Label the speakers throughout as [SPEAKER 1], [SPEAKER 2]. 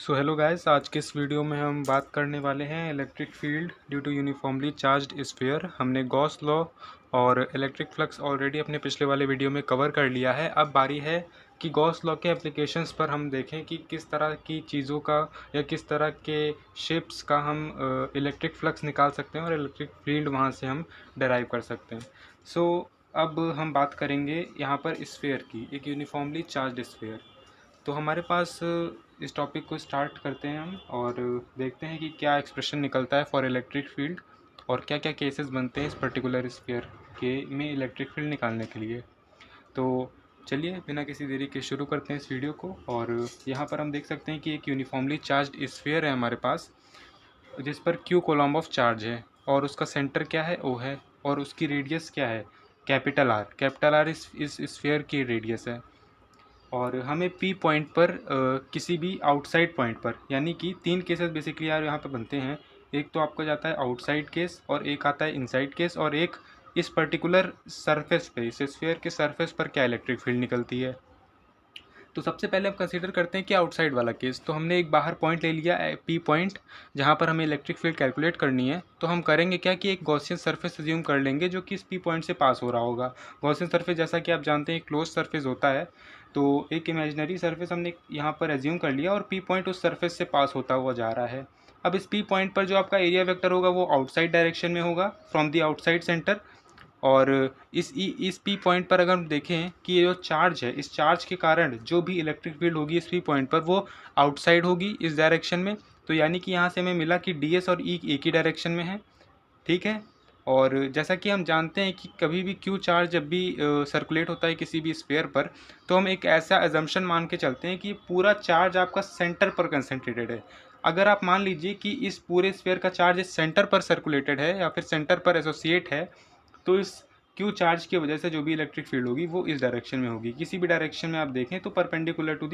[SPEAKER 1] So hello guys, आज के इस वीडियो में हम बात करने वाले हैं electric field due to uniformly charged sphere. हमने गॉस लॉ और इलेक्ट्रिक फ्लक्स ऑलरेडी अपने पिछले वाले वीडियो में कवर कर लिया है। अब बारी है कि गॉस लॉ के एप्लीकेशंस पर हम देखें कि किस तरह की चीज़ों का या किस तरह के शेप्स का हम इलेक्ट्रिक फ्लक्स निकाल सकते हैं और इलेक्ट्रिक फील्ड वहाँ से हम डराइव कर सकते हैं। सो अब हम बात करेंगे यहाँ पर स्फीयर की, एक यूनिफॉर्मली चार्ज्ड स्फीयर। तो हमारे पास इस टॉपिक को स्टार्ट करते हैं हम और देखते हैं कि क्या एक्सप्रेशन निकलता है फॉर इलेक्ट्रिक फील्ड और क्या क्या केसेस बनते हैं इस पर्टिकुलर स्फीयर के में इलेक्ट्रिक फील्ड निकालने के लिए। तो चलिए बिना किसी देरी के शुरू करते हैं इस वीडियो को। और यहाँ पर हम देख सकते हैं कि एक यूनिफॉर्मली चार्ज्ड स्फीयर है हमारे पास, जिस पर क्यू कोलम्ब ऑफ चार्ज है और उसका सेंटर क्या है, ओ है, और उसकी रेडियस क्या है, कैपिटल आर। कैपिटल आर इस स्फीयर की रेडियस है। और हमें पी पॉइंट पर किसी भी आउटसाइड पॉइंट पर, यानी कि तीन केसेस बेसिकली यार यहाँ पे बनते हैं। एक तो आपका जाता है आउटसाइड केस और एक आता है इनसाइड केस और एक इस पर्टिकुलर सरफेस पे, इस स्फीयर के सरफेस पर क्या इलेक्ट्रिक फील्ड निकलती है। तो सबसे पहले हम कंसीडर करते हैं कि आउटसाइड वाला केस। तो हमने एक बाहर पॉइंट ले लिया पी पॉइंट, जहाँ पर हमें इलेक्ट्रिक फील्ड कैलकुलेट करनी है। तो हम करेंगे क्या कि एक गॉसियन सरफेस अज्यूम कर लेंगे जो कि इस पी पॉइंट से पास हो रहा होगा। गॉसियन सरफेस जैसा कि आप जानते हैं क्लोज सरफेस होता है। तो एक इमेजिनरी सरफेस हमने यहाँ पर एज्यूम कर लिया और पी पॉइंट उस सरफेस से पास होता हुआ जा रहा है। अब इस पी पॉइंट पर जो आपका एरिया वेक्टर होगा वो आउटसाइड डायरेक्शन में होगा, फ्रॉम द आउटसाइड सेंटर। और इस पी पॉइंट पर अगर हम देखें कि ये जो चार्ज है, इस चार्ज के कारण जो भी इलेक्ट्रिक फील्ड होगी इस पी पॉइंट पर वो आउटसाइड होगी इस डायरेक्शन में। तो यानी कि यहाँ से हमें मिला कि डी एस और ई एक ही डायरेक्शन में है, ठीक है। और जैसा कि हम जानते हैं कि कभी भी क्यू चार्ज जब भी सर्कुलेट होता है किसी भी स्फीयर पर, तो हम एक ऐसा एजम्पशन मान के चलते हैं कि पूरा चार्ज आपका सेंटर पर कंसंट्रेटेड है। अगर आप मान लीजिए कि इस पूरे स्फीयर का चार्ज इस सेंटर पर सर्कुलेटेड है या फिर सेंटर पर एसोसिएट है, तो इस क्यू चार्ज की वजह से जो भी इलेक्ट्रिक फील्ड होगी वो इस डायरेक्शन में होगी। किसी भी डायरेक्शन में आप देखें तो perpendicular to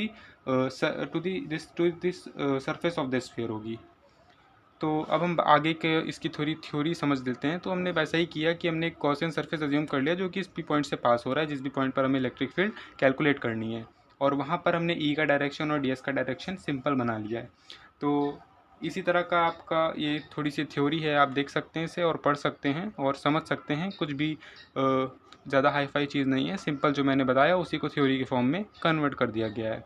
[SPEAKER 1] this surface of the sphere होगी। तो अब हम आगे के इसकी थोड़ी थ्योरी समझ लेते हैं। तो हमने वैसा ही किया कि हमने एक गॉसियन सरफेस अज्यूम कर लिया जो कि इस पी पॉइंट से पास हो रहा है, जिस भी पॉइंट पर हमें इलेक्ट्रिक फील्ड कैलकुलेट करनी है। और वहाँ पर हमने ई का डायरेक्शन और डी एस का डायरेक्शन सिंपल बना लिया है। तो इसी तरह का आपका ये थोड़ी सी थ्योरी है, आप देख सकते हैं इसे और पढ़ सकते हैं और समझ सकते हैं। कुछ भी ज़्यादा हाई फाई चीज़ नहीं है, सिंपल जो मैंने बताया उसी को थ्योरी के फॉर्म में कन्वर्ट कर दिया गया है।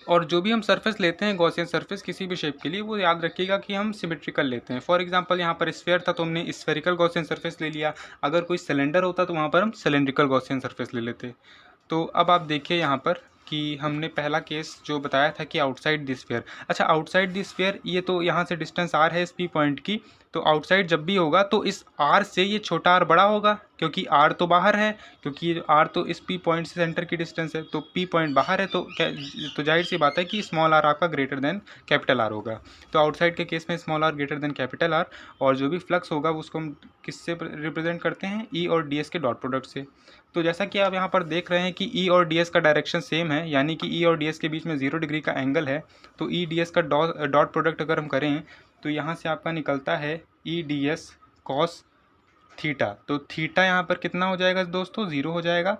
[SPEAKER 1] और जो भी हम सरफेस लेते हैं गॉसियन सरफेस किसी भी शेप के लिए, वो याद रखिएगा कि हम सिमेट्रिकल लेते हैं। फॉर एग्जांपल यहाँ पर स्फीयर था तो हमने स्फेरिकल गॉसियन सरफेस ले लिया। अगर कोई सिलेंडर होता तो वहाँ पर हम सिलेंड्रिकल गॉसियन सरफेस ले लेते। तो अब आप देखिए यहाँ पर कि हमने पहला केस जो बताया था कि आउटसाइड दिस स्फीयर। अच्छा, आउटसाइड दिस स्फीयर, ये तो यहाँ से डिस्टेंस आर है इस पी पॉइंट की। तो आउटसाइड जब भी होगा तो इस आर से ये छोटा आर बड़ा होगा, क्योंकि आर तो बाहर है, क्योंकि ये आर तो इस पी पॉइंट से सेंटर की डिस्टेंस है। तो पी पॉइंट बाहर है तो तो जाहिर सी बात है कि स्मॉल आर आपका ग्रेटर देन कैपिटल आर होगा। तो आउटसाइड के केस में small R greater than capital R. और जो भी फ्लक्स होगा उसको हम किससे रिप्रेजेंट करते हैं, ई और डी एस के डॉट प्रोडक्ट से। तो जैसा कि आप यहाँ पर देख रहे हैं कि ई और डी एस का डायरेक्शन सेम है, यानी कि ई और डी एस के बीच में 0 डिग्री का एंगल है। तो ई डी एस का डॉट प्रोडक्ट अगर हम करें तो यहाँ से आपका निकलता है E D S cos theta. तो थीटा यहाँ पर कितना हो जाएगा दोस्तों, 0 हो जाएगा।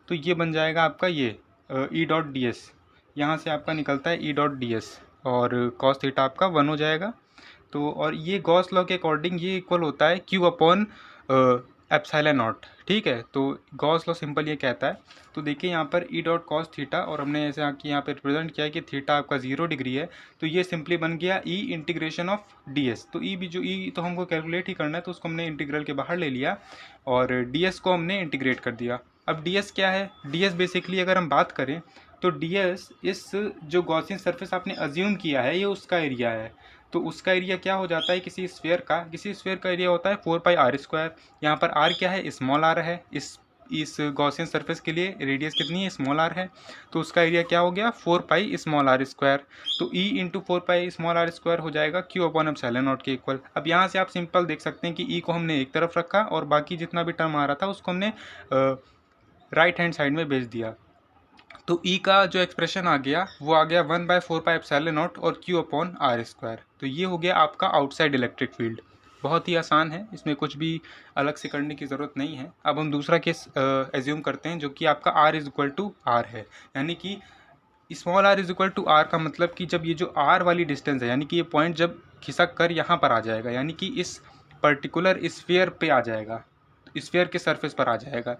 [SPEAKER 1] तो ये बन जाएगा आपका ये ई डॉट डी एस। यहाँ से आपका निकलता है ई डॉट डी एस और कॉस थीटा आपका 1 हो जाएगा। तो और ये गॉस लॉ के अकॉर्डिंग ये इक्वल होता है क्यू अपॉन एप्सिलॉन नॉट, ठीक है। तो गॉस लॉ सिंपल ये कहता है। तो देखिए यहाँ पर ई डॉट कॉस थीटा, और हमने ऐसे यहाँ पे रिप्रेजेंट किया है कि थीटा आपका 0 डिग्री है। तो ये सिंपली बन गया ई इंटीग्रेशन ऑफ डी एस। तो ई भी जो ई तो हमको कैलकुलेट ही करना है, तो उसको हमने इंटीग्रल के बाहर ले लिया और डी एस को हमने इंटीग्रेट कर दिया। अब डी एस क्या है, डी एस बेसिकली अगर हम बात करें तो डी एस इस जो गॉसियन सरफेस आपने अज्यूम किया है ये उसका एरिया है। तो उसका एरिया क्या हो जाता है, किसी स्फीयर का एरिया होता है 4 पाई आर स्क्वायर। यहाँ पर आर क्या है, स्मॉल आर है। इस गॉसियन सरफेस के लिए रेडियस कितनी है, स्मॉल आर है। तो उसका एरिया क्या हो गया, 4 पाई स्मॉल आर स्क्वायर। तो e into 4 pi small r square हो जाएगा क्यू अपॉन एप्सिलॉन नॉट के इक्वल। अब यहाँ से आप सिंपल देख सकते हैं कि ई को हमने एक तरफ रखा और बाकी जितना भी टर्म आ रहा था उसको हमने राइट हैंड साइड में भेज दिया। तो ई का जो एक्सप्रेशन आ गया वो आ गया 1/4 पाई एप्सिलॉन नॉट और क्यू अपॉन आर स्क्वायर। तो ये हो गया आपका आउटसाइड इलेक्ट्रिक फील्ड। बहुत ही आसान है, इसमें कुछ भी अलग से करने की ज़रूरत नहीं है। अब हम दूसरा केस एज्यूम करते हैं जो कि आपका r is equal to R है, यानी कि small R is equal to R का मतलब कि जब ये जो आर वाली डिस्टेंस है, यानी कि ये पॉइंट जब खिसक कर यहाँ पर आ जाएगा, यानी कि इस पर्टिकुलर स्फीयर पे आ जाएगा, स्फीयर के सरफेस पर आ जाएगा,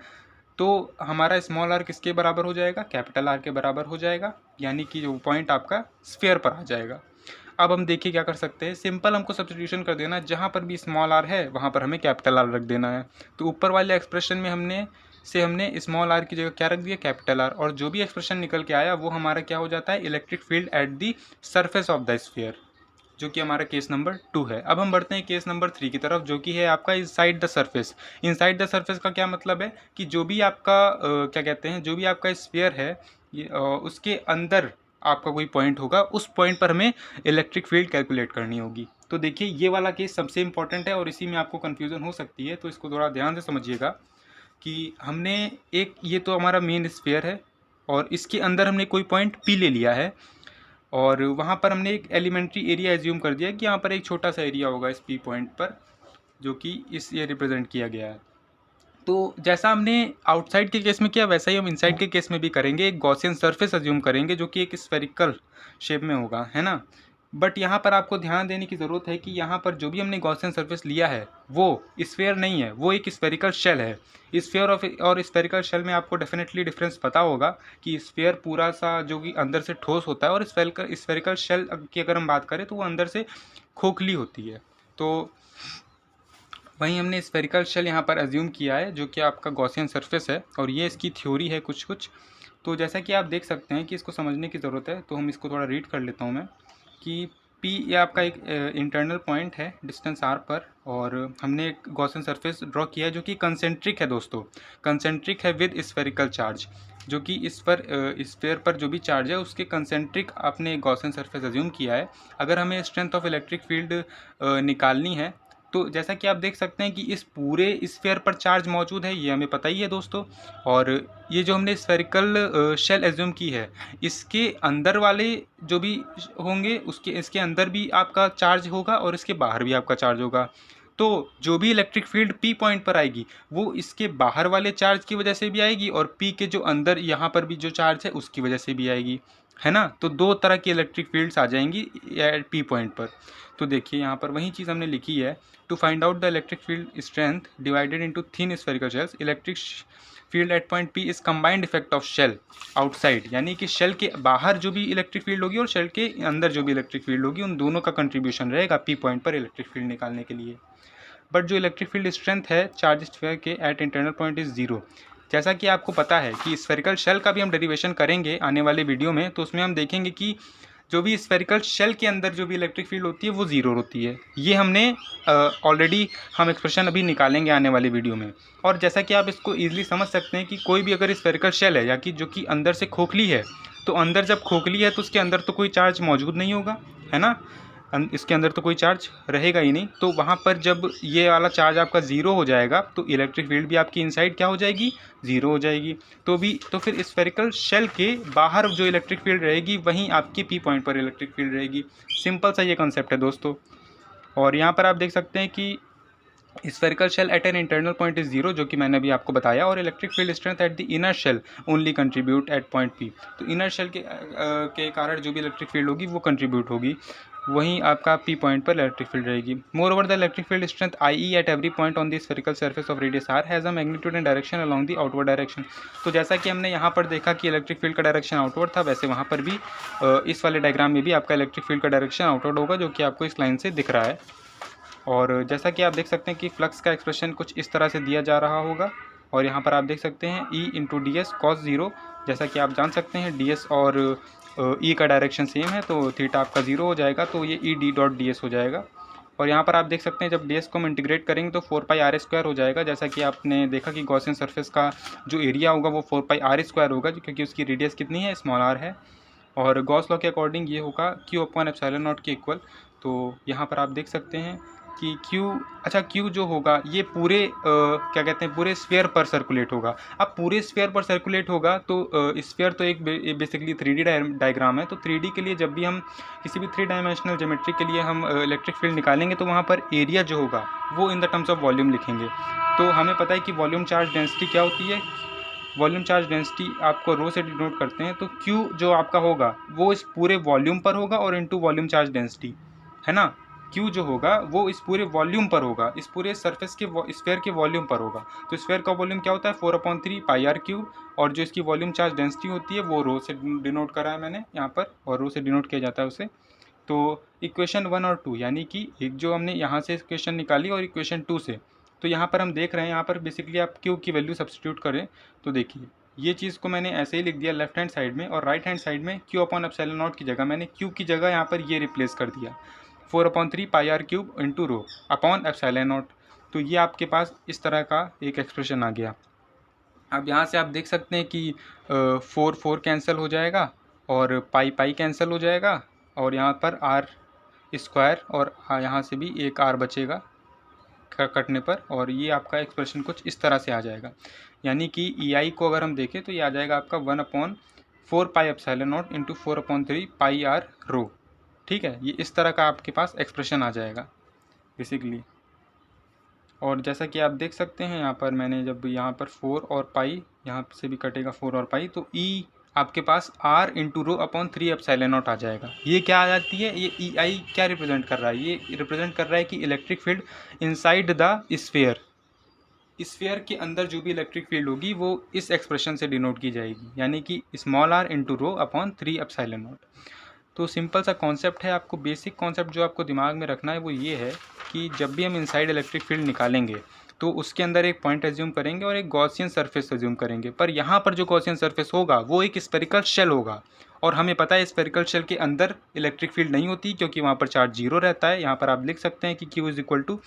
[SPEAKER 1] तो हमारा स्मॉल आर किसके बराबर हो जाएगा, कैपिटल आर के बराबर हो जाएगा, यानी कि जो पॉइंट आपका स्फीयर पर आ जाएगा। अब हम देखिए क्या कर सकते हैं, सिंपल हमको सब्स्टिट्यूशन कर देना, जहाँ पर भी स्मॉल आर है वहाँ पर हमें कैपिटल आर रख देना है। तो ऊपर वाले एक्सप्रेशन में हमने स्मॉल आर की जगह क्या रख दिया, कैपिटल आर, और जो भी एक्सप्रेशन निकल के आया वो हमारा क्या हो जाता है, electric field at the surface of the sphere, जो कि हमारा केस नंबर 2 है। अब हम बढ़ते हैं केस नंबर 3 की तरफ, जो कि है आपका inside the surface. Inside the surface का क्या मतलब है कि जो भी आपका क्या कहते हैं, जो भी आपका स्फीयर है उसके अंदर आपका कोई पॉइंट होगा, उस पॉइंट पर हमें इलेक्ट्रिक फील्ड कैलकुलेट करनी होगी। तो देखिए ये वाला केस सबसे इंपॉर्टेंट है और इसी में आपको कन्फ्यूज़न हो सकती है, तो इसको थोड़ा ध्यान से समझिएगा कि हमने एक, ये तो हमारा मेन स्फीयर है और इसके अंदर हमने कोई पॉइंट पी ले लिया है और वहाँ पर हमने एक एलिमेंट्री एरिया एज्यूम कर दिया कि यहाँ पर एक छोटा सा एरिया होगा इस पी पॉइंट पर, जो कि इस ये रिप्रेजेंट किया गया है। तो जैसा हमने आउटसाइड के केस में किया वैसा ही हम इनसाइड के केस में भी करेंगे। एक गॉसियन सरफेस अज्यूम करेंगे जो कि एक स्फेरिकल शेप में होगा, है ना। बट यहाँ पर आपको ध्यान देने की ज़रूरत है कि यहाँ पर जो भी हमने गॉसियन सरफेस लिया है वो स्फेयर नहीं है, वो एक स्फेरिकल शेल है। स्फेयर और स्फेरिकल शेल में आपको डेफिनेटली डिफरेंस पता होगा कि स्फेयर पूरा सा जो कि अंदर से ठोस होता है और स्फेरिकल शेल की अगर हम बात करें तो वो अंदर से खोखली होती है। तो वहीं हमने स्फेरिकल शेल यहाँ पर एज्यूम किया है जो कि आपका गॉसियन सरफेस है और ये इसकी थ्योरी है कुछ कुछ। तो जैसा कि आप देख सकते हैं कि इसको समझने की ज़रूरत है, तो हम इसको थोड़ा रीड कर लेता हूँ मैं कि P ये आपका एक इंटरनल पॉइंट है डिस्टेंस r पर, और हमने एक गॉसियन सरफेस ड्रॉ किया है जो कि कंसेंट्रिक है दोस्तों, कंसेंट्रिक है विद स्फेरिकल चार्ज, जो कि इस पर स्फेयर पर जो भी चार्ज है उसके कंसेंट्रिक आपने गॉसियन सरफेस एज्यूम किया है। अगर हमें स्ट्रेंथ ऑफ इलेक्ट्रिक फील्ड निकालनी है तो जैसा कि आप देख सकते हैं कि इस पूरे स्फीयर पर चार्ज मौजूद है, ये हमें पता ही है दोस्तों। और ये जो हमने स्फेरिकल शेल एज्यूम की है इसके अंदर वाले जो भी होंगे इसके अंदर भी आपका चार्ज होगा और इसके बाहर भी आपका चार्ज होगा। तो जो भी इलेक्ट्रिक फील्ड पी पॉइंट पर आएगी वो इसके बाहर वाले चार्ज की वजह से भी आएगी और पी के जो अंदर यहाँ पर भी जो चार्ज है उसकी वजह से भी आएगी, है ना। तो दो तरह की इलेक्ट्रिक फील्ड्स आ जाएंगी पी पॉइंट पर। तो देखिए यहाँ पर वही चीज़ हमने लिखी है, to find out the electric field strength divided into thin spherical shells, electric field at point P is combined effect of shell outside, यानी कि शेल के बाहर जो भी इलेक्ट्रिक फील्ड होगी और शेल के अंदर जो भी इलेक्ट्रिक फील्ड होगी उन दोनों का कंट्रीब्यूशन रहेगा पी पॉइंट पर इलेक्ट्रिक फील्ड निकालने के लिए। बट जो इलेक्ट्रिक फील्ड स्ट्रेंथ है चार्ज स्फीयर के at internal point is zero. जैसा कि आपको पता है कि स्फेरिकल शेल का भी हम डेरिवेशन करेंगे आने वाले वीडियो में, तो उसमें हम देखेंगे कि जो भी स्फेरिकल शेल के अंदर जो भी इलेक्ट्रिक फील्ड होती है वो ज़ीरो होती है। ये हमने ऑलरेडी हम एक्सप्रेशन अभी निकालेंगे आने वाली वीडियो में। और जैसा कि आप इसको ईजिली समझ सकते हैं कि कोई भी अगर स्फेरिकल शेल है या कि जो कि अंदर से खोखली है, तो अंदर जब खोखली है तो उसके अंदर तो कोई चार्ज मौजूद नहीं होगा, है ना, इसके अंदर तो कोई चार्ज रहेगा ही नहीं। तो वहाँ पर जब ये वाला चार्ज आपका ज़ीरो हो जाएगा तो इलेक्ट्रिक फील्ड भी आपकी इनसाइड क्या हो जाएगी, ज़ीरो हो जाएगी। तो फिर स्फेरिकल शेल के बाहर जो इलेक्ट्रिक फील्ड रहेगी वहीं आपकी पी पॉइंट पर इलेक्ट्रिक फील्ड रहेगी। सिंपल सा ये कॉन्सेप्ट है दोस्तों। और यहाँ पर आप देख सकते हैं कि spherical shell at an internal point is zero, जो कि मैंने अभी आपको बताया, और electric field strength at the inner shell only contribute at point P. तो इनर शेल के कारण जो भी इलेक्ट्रिक फील्ड होगी वो कंट्रीब्यूट होगी, वहीं आपका पी पॉइंट पर इलेक्ट्रिक फील्ड रहेगी। Moreover the electric field strength I E at every point on the spherical surface of radius R has a magnitude and direction along the outward direction. तो जैसा कि हमने यहाँ पर देखा कि इलेक्ट्रिक फील्ड का डायरेक्शन आउटवर्ड था, वैसे वहाँ पर भी इस वाले डायग्राम में भी आपका इलेक्ट्रिक फील्ड का डायरेक्शन आउटवर्ड होगा, जो कि आपको इस लाइन से दिख रहा है। और जैसा कि आप देख सकते हैं कि फ्लक्स का एक्सप्रेशन कुछ इस तरह से दिया जा रहा होगा, और यहाँ पर आप देख सकते हैं E into D S cos zero. जैसा कि आप जान सकते हैं डी एस और ई का डायरेक्शन सेम है, तो थीटा आपका ज़ीरो हो जाएगा, तो ये E D dot D S हो जाएगा। और यहाँ पर आप देख सकते हैं जब डी एस को हम इंटीग्रेट करेंगे तो 4 पाई आर स्क्वायर हो जाएगा। जैसा कि आपने देखा कि गॉसियन सरफेस का जो एरिया होगा वो 4 पाई आर स्क्वायर होगा, क्योंकि उसकी रेडियस कितनी है, स्मॉल आर है। और गॉस लॉ के अकॉर्डिंग ये होगा क्यू अपॉन एप्सिलॉन नॉट के इक्वल। तो यहाँ पर आप देख सकते हैं कि Q जो होगा ये पूरे क्या कहते हैं पूरे स्फीयर पर सर्कुलेट होगा। अब पूरे स्फीयर पर सर्कुलेट होगा तो स्फीयर तो एक बेसिकली 3D डायग्राम है, तो 3D के लिए जब भी हम किसी भी 3 डायमेंशनल ज्योमेट्री के लिए हम इलेक्ट्रिक फील्ड निकालेंगे तो वहाँ पर एरिया जो होगा वो in the terms of volume लिखेंगे। तो हमें पता है कि वॉल्यूम चार्ज डेंसिटी क्या होती है, वॉल्यूम चार्ज डेंसिटी आपको रो से डिनोट करते हैं, तो Q जो आपका होगा वो इस पूरे वॉल्यूम पर होगा और इनटू वॉल्यूम चार्ज डेंसिटी, है ना। Q जो होगा वो इस पूरे वॉल्यूम पर होगा, इस पूरे सरफेस के स्फेयर के वॉल्यूम पर होगा। तो स्फेयर का वॉल्यूम क्या होता है 4/3 पाई आर क्यूब, और जो इसकी वॉल्यूम चार्ज डेंसिटी होती है वो रो से डिनोट करा है मैंने यहाँ पर, और रो से डिनोट किया जाता है उसे। तो इक्वेशन 1 और 2 यानी कि एक जो हमने यहाँ से इक्वेशन निकाली और इक्वेशन 2 से, तो यहाँ पर हम देख रहे हैं, यहाँ पर बेसिकली आप Q की वैल्यू सब्सटीट्यूट करें तो देखिए ये चीज़ को मैंने ऐसे ही लिख दिया लेफ्ट हैंड साइड में, और राइट हैंड साइड में Q/ε0 की जगह मैंने Q की जगह यहाँ पर ये रिप्लेस कर दिया 4/3 pi r cube into rho upon ε0। तो ये आपके पास इस तरह का एक एक्सप्रेशन आ गया। अब यहाँ से आप देख सकते हैं कि 4 कैंसिल हो जाएगा और पाई कैंसिल हो जाएगा, और यहाँ पर आर स्क्वायर, और यहाँ से भी एक आर बचेगा कटने पर, और ये आपका एक्सप्रेशन कुछ इस तरह से आ जाएगा। यानी कि EI को अगर हम देखें तो ये आ जाएगा आपका 1/4 पाई ε0 इंटू 4/3 पाई आर रो। ठीक है, ये इस तरह का आपके पास एक्सप्रेशन आ जाएगा बेसिकली। और जैसा कि आप देख सकते हैं यहाँ पर मैंने जब यहाँ पर 4 और पाई, यहाँ से भी कटेगा 4 और पाई, तो E आपके पास R इंटू रो अपॉन 3ε0 आ जाएगा। ये क्या आ जाती है, ये EI क्या रिप्रेजेंट कर रहा है, ये रिप्रेजेंट कर रहा है कि electric field inside the sphere, sphere के अंदर जो भी इलेक्ट्रिक फील्ड होगी वो इस एक्सप्रेशन से डिनोट की जाएगी, यानी कि small r into rho upon 3ε0। तो सिंपल सा कॉन्सेप्ट है, आपको बेसिक कॉन्सेप्ट जो आपको दिमाग में रखना है वो ये है कि जब भी हम इनसाइड इलेक्ट्रिक फील्ड निकालेंगे तो उसके अंदर एक पॉइंट एज्यूम करेंगे और एक गॉसियन सरफेस एज्यूम करेंगे, पर यहाँ पर जो गॉसियन सरफेस होगा वो एक स्फेरिकल शेल होगा, और हमें पता है स्फेरिकल शेल के अंदर इलेक्ट्रिक फील्ड नहीं होती क्योंकि वहाँ पर चार्ज जीरो रहता है। यहाँ पर आप लिख सकते हैं कि Q =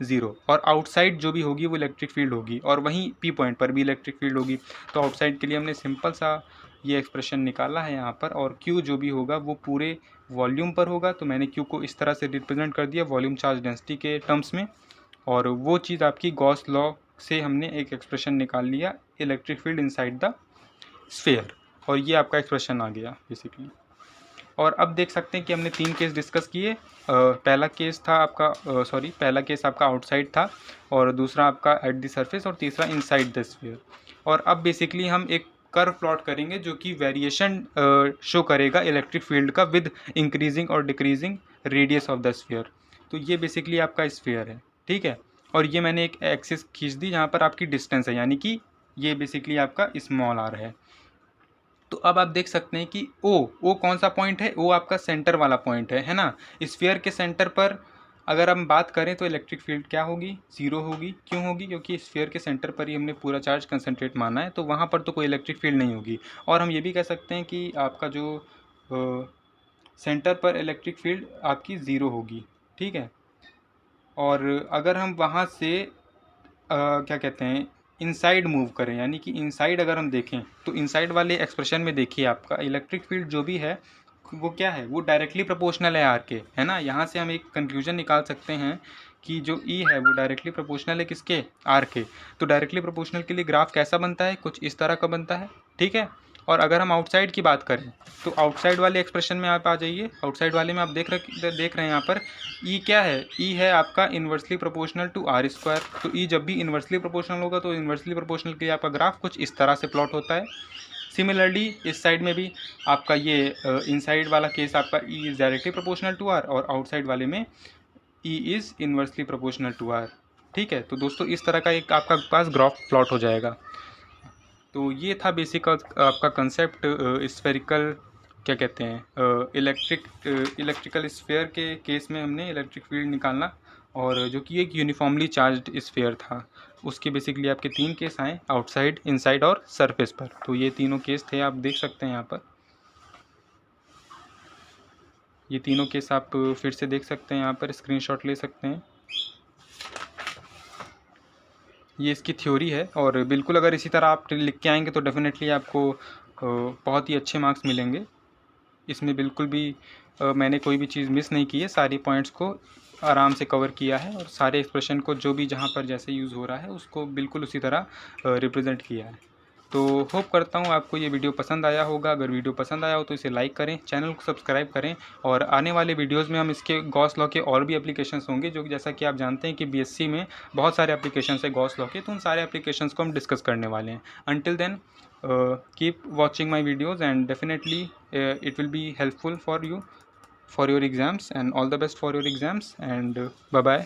[SPEAKER 1] 0, और आउटसाइड जो भी होगी वो इलेक्ट्रिक फील्ड होगी, और वहीं P पॉइंट पर भी इलेक्ट्रिक फील्ड होगी। तो आउटसाइड के लिए हमने सिंपल सा ये एक्सप्रेशन निकाला है यहाँ पर, और Q जो भी होगा वो पूरे वॉल्यूम पर होगा, तो मैंने Q को इस तरह से रिप्रेजेंट कर दिया वॉल्यूम चार्ज डेंसिटी के टर्म्स में, और वो चीज़ आपकी गॉस लॉ से हमने एक एक्सप्रेशन निकाल लिया electric field inside the sphere, और ये आपका एक्सप्रेशन आ गया बेसिकली। और अब देख सकते हैं कि हमने 3 केस डिस्कस किए। पहला केस था आपका पहला केस आपका आउटसाइड था, और दूसरा आपका एट द सरफेस, और तीसरा इनसाइड द स्फीयर। और अब बेसिकली हम एक कर्व प्लॉट करेंगे जो कि वेरिएशन शो करेगा इलेक्ट्रिक फील्ड का विद इंक्रीजिंग और decreasing radius of the sphere. तो ये बेसिकली आपका स्फीयर है, ठीक है। और ये मैंने एक एक्सिस खींच दी जहाँ पर आपकी डिस्टेंस है, यानी कि ये बेसिकली आपका स्मॉल r है। तो अब आप देख सकते हैं कि ओ कौन सा पॉइंट है, ओ आपका सेंटर वाला पॉइंट है ना। स्फीयर के सेंटर पर अगर हम बात करें तो इलेक्ट्रिक फील्ड क्या होगी, 0 होगी। क्यों होगी, क्योंकि स्फीयर के सेंटर पर ही हमने पूरा चार्ज कंसंट्रेट माना है, तो वहाँ पर तो कोई इलेक्ट्रिक फील्ड नहीं होगी। और हम ये भी कह सकते हैं कि आपका जो सेंटर पर इलेक्ट्रिक फील्ड आपकी 0 होगी, ठीक है। और अगर हम वहाँ से क्या कहते हैं इनसाइड मूव करें, यानी कि इनसाइड अगर हम देखें तो इनसाइड वाले एक्सप्रेशन में देखिए आपका इलेक्ट्रिक फील्ड जो भी है वो क्या है, वो डायरेक्टली प्रोपोर्शनल है आर के, है ना। यहाँ से हम एक कंक्लूजन निकाल सकते हैं कि जो E है वो डायरेक्टली प्रोपोर्शनल है किसके, आर के। तो डायरेक्टली प्रोपोर्शनल के लिए ग्राफ कैसा बनता है, कुछ इस तरह का बनता है, ठीक है। और अगर हम आउटसाइड की बात करें तो आउटसाइड वाले एक्सप्रेशन में आप आ जाइए। आउटसाइड वाले में आप देख रहे हैं यहाँ पर E क्या है, E है आपका inversely proportional to R square. तो E जब भी इन्वर्सली प्रोपोर्शनल होगा तो इन्वर्सली प्रोपोर्शनल के लिए आपका ग्राफ कुछ इस तरह से प्लॉट होता है। सिमिलरली इस साइड में भी आपका ये इनसाइड वाला केस आपका E is directly proportional to R, और आउटसाइड वाले में E is inversely proportional to R, ठीक है। तो दोस्तों इस तरह का एक आपका पास ग्राफ प्लॉट हो जाएगा। तो ये था बेसिक आपका कंसेप्ट स्फेरिकल क्या कहते हैं इलेक्ट्रिकल स्फीयर के केस में हमने इलेक्ट्रिक फील्ड निकालना, और जो कि एक यूनिफॉर्मली चार्ज्ड स्फीयर था, उसके बेसिकली आपके 3 केस आए, आउटसाइड, इनसाइड और सरफेस पर। तो ये तीनों केस थे, आप देख सकते हैं यहाँ पर ये तीनों केस आप फिर से देख सकते हैं, यहाँ पर स्क्रीनशॉट ले सकते हैं। ये इसकी थ्योरी है, और बिल्कुल अगर इसी तरह आप लिख के आएंगे तो डेफिनेटली आपको बहुत ही अच्छे मार्क्स मिलेंगे। इसमें बिल्कुल भी मैंने कोई भी चीज़ मिस नहीं की है, सारी पॉइंट्स को आराम से कवर किया है, और सारे एक्सप्रेशन को जो भी जहाँ पर जैसे यूज़ हो रहा है उसको बिल्कुल उसी तरह रिप्रेजेंट किया है। तो होप करता हूँ आपको ये वीडियो पसंद आया होगा। अगर वीडियो पसंद आया हो तो इसे लाइक करें, चैनल को सब्सक्राइब करें, और आने वाले वीडियोस में हम इसके गॉस लॉ के और भी एप्लीकेशंस होंगे, जो जैसा कि आप जानते हैं कि बीएससी में बहुत सारे एप्लीकेशंस है गॉस लॉ के, तो उन सारे एप्लीकेशंस को हम डिस्कस करने वाले हैं। Until then keep watching my videos and definitely it will be helpful for you for your exams, and all the best for your exams, and bye bye.